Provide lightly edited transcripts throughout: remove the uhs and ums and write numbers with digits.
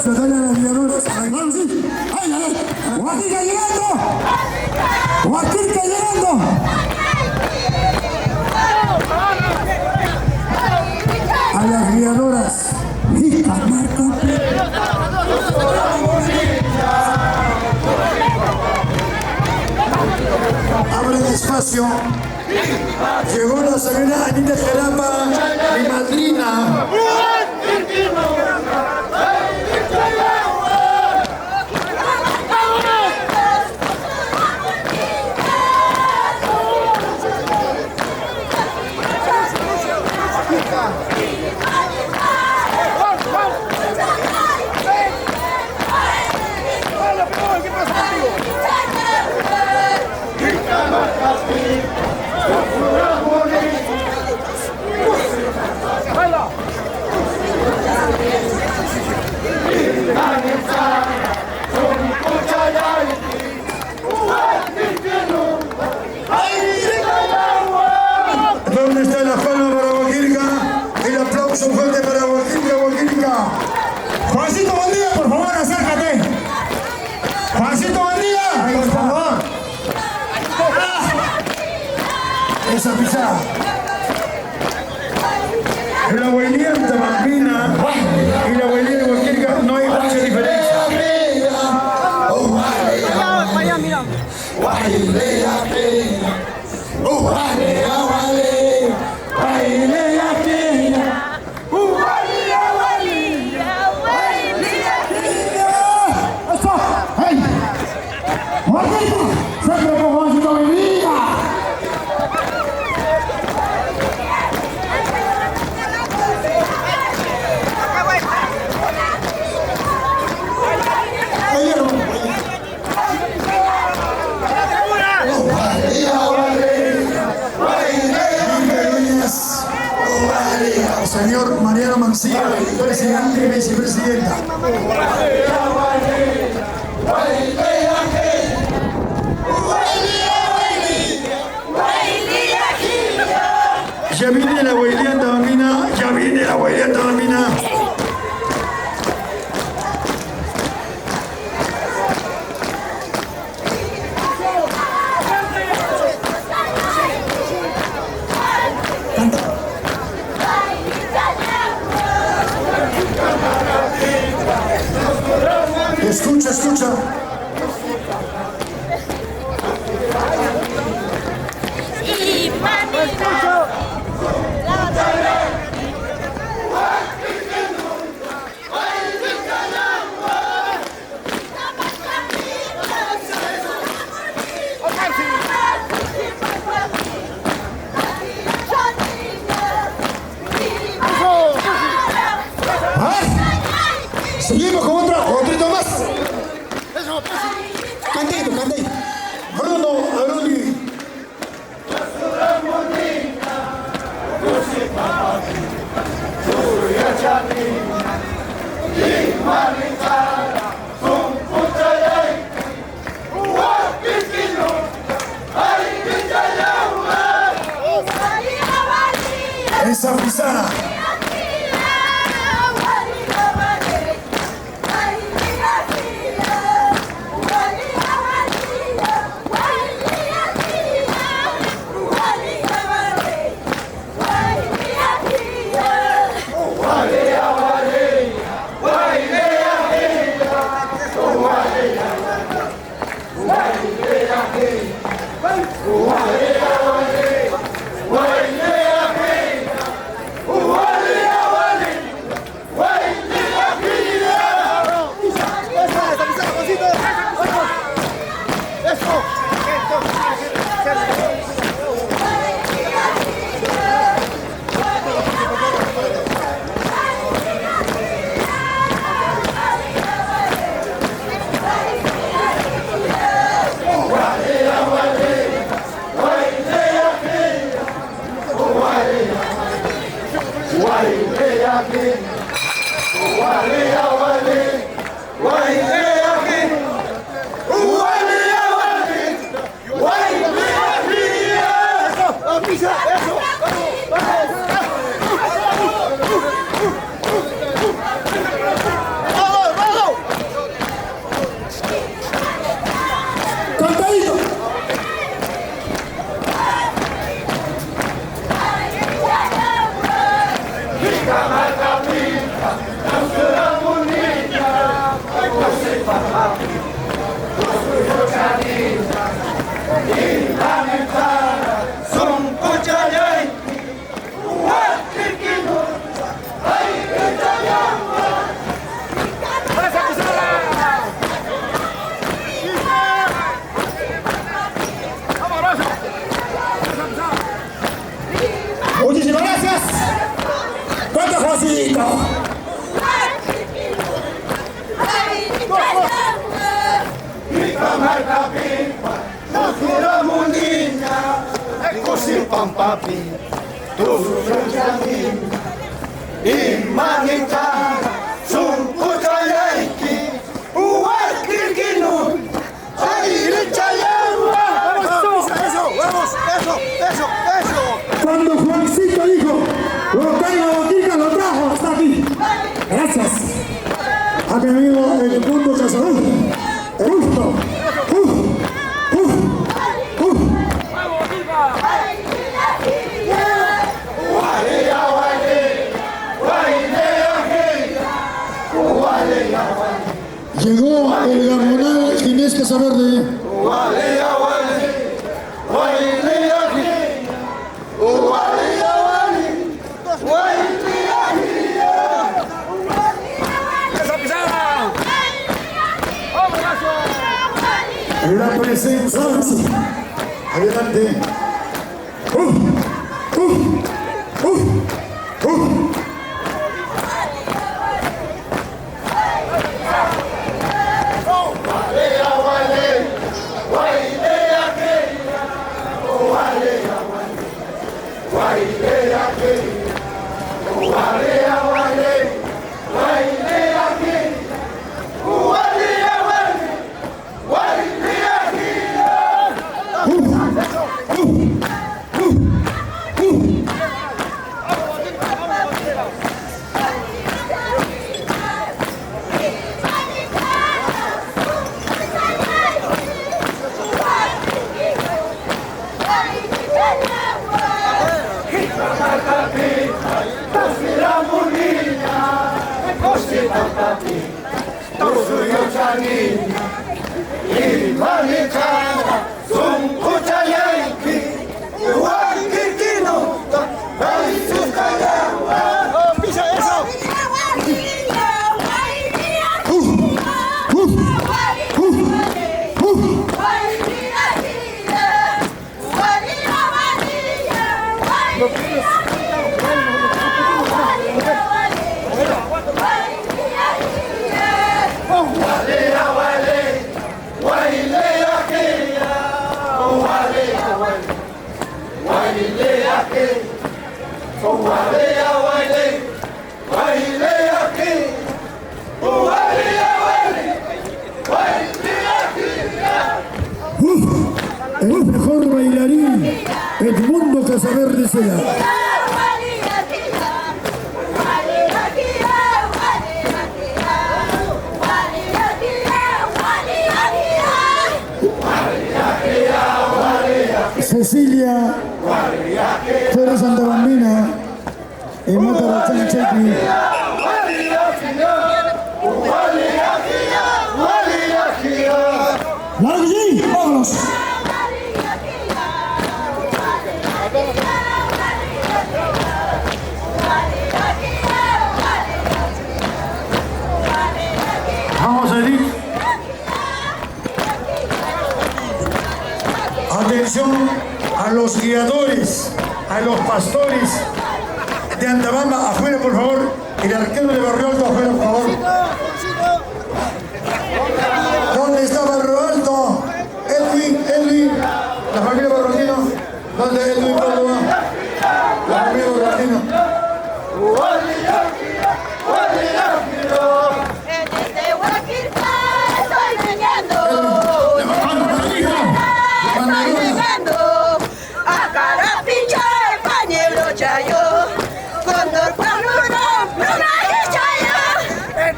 aplauso, dale a las villadoras. Claro, sí. ¡Ay, ay! ¡Guatica llegando! ¡Guatica llegando! A las villadoras. ¡Hija, Marco! Abren espacio. Llegó la señora Anita Jarapa, mi madrina. ¿Dónde está la palma para Guaquilca? El aplauso fuerte para Guaquilca. Juancito, buen día, por favor, acércate. Juancito, buen día, por favor. Esa pisada. La abuelita Bambina y la abuelita Guaquilca no hay mucha diferencia. Señor Mariano Mancilla, presidente y vicepresidenta. Ya viene la abuelita Bambina, ya viene la abuelita Bambina. Escucha, escucha. Seguimos con otro más. Cantito. Bruno Aruli. Esa pisada. pampapi, tusuchami, imanita, sunkuchayaiki, uwakirkinu, ayirichayawa. Eso. Cuando Juancito dijo, lo traigo a Botica, lo trajo hasta aquí. Gracias a mi amigo Edmundo Cazador. El gusto. Llegó el gamonal Ginés Casaverde. La presencia. Adelante. El mejor bailarín, Edmundo Casaverde Sela. Cecilia Pérez Santa Bambina y Matarachán Chequi. ¡Vámonos! Vamos a ir. Atención a los guiadores, a los pastores de Antabamba, afuera por favor. El arquero de Barrio Alto, afuera por favor. ¿Dónde está Barrio Alto? Edwin, la familia Barroquino. ¿Dónde Edwin Córdoba? La familia Barroquino.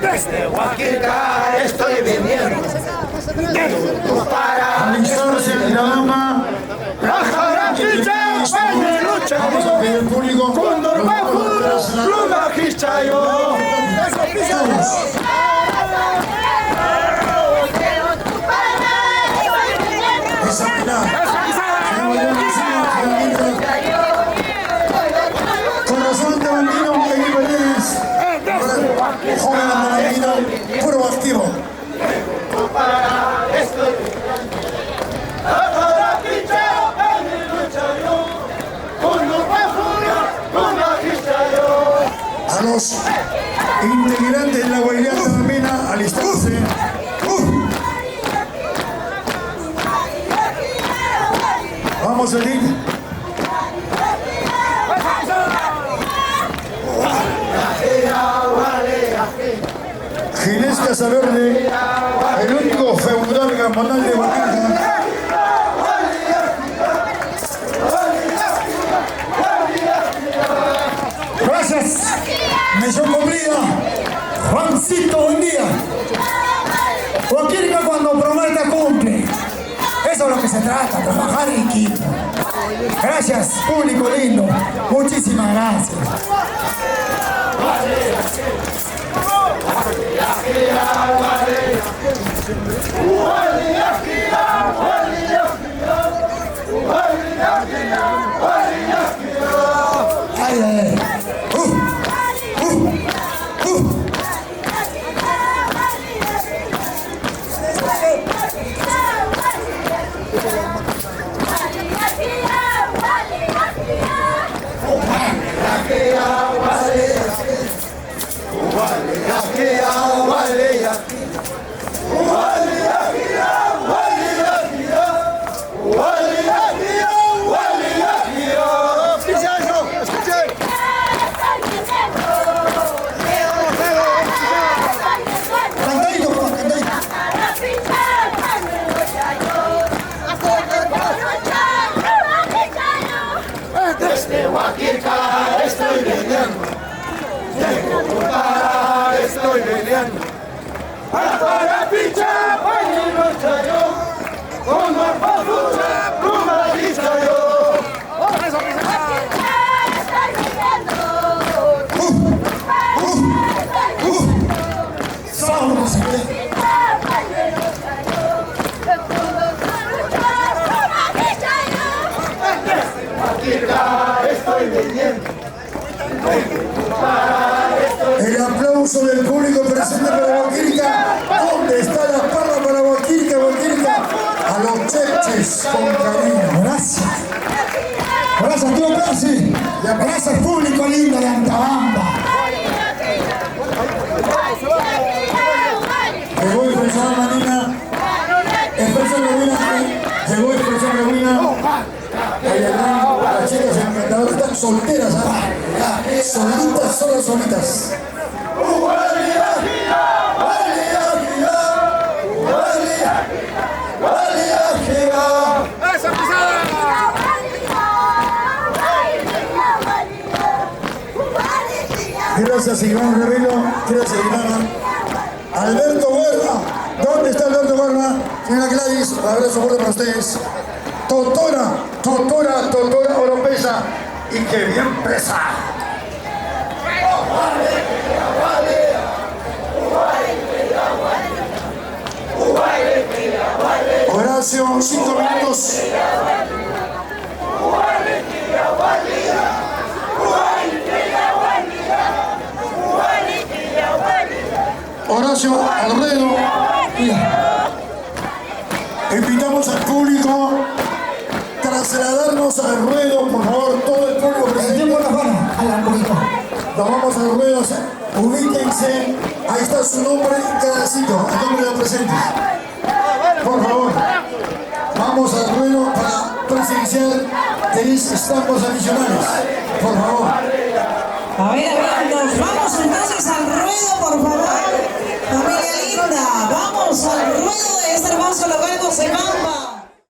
Desde Huaquilca estoy viniendo para alistarse en la dama. La jarapicha para lucha. Vamos a pedir al público. Condor bajo, luna quichayo. Corazón de Bambino, Miguel Valdés. Joven Andalina, puro activo. A los integrantes de la Guairá Bambina, alistarse. Vamos a ir. Casa Verde, el único feudal gamonal de Huaquilca. Gracias, Misión Cumplida. Juancito, buen día. Huaquilca cuando promete cumple. Eso es lo que se trata, trabajar en equipo. Gracias, público lindo. Muchísimas gracias. Ay, ay, ay. Desde Huaquilca estoy viniendo, de Cocotara estoy viniendo. Para picha, pañuelo chayo, con marfazucha, pluma y chayo. Estoy viniendo. El aplauso del público presente para Huaquilca. ¿Dónde está la palma para Huaquilca, Huaquilca? A los cheches con cariño. Gracias. Gracias, tío Percy. Y gracias, público lindo de Antabamba. Llegó el profesor Manina. El profesor Rebuina. Llegó el profesor Rebuina. Las chicas encantadoras están solteras, solitas, solo solitas. Gracias, Iván Revelo. Gracias, Iván. Alberto Guerra. ¿Dónde está Alberto Guerra? Señora Gladys, un abrazo fuerte para ustedes. Totora Oropesa. Y que bien presa. Horacio, 5 minutos. Horacio Alredo. Invitamos al público a trasladarnos al ruedo, por favor, todo el público presente por las manos. Nos vamos al ruedo, ubíquense, ahí está su nombre en cada sitio, el nombre de los presentes. Por favor, vamos al ruedo para presenciar tenis estampas adicionales. Por favor. A ver, nos vamos entonces al ruedo, por favor. Familia linda, vamos al ruedo de este hermoso local Cosebamba.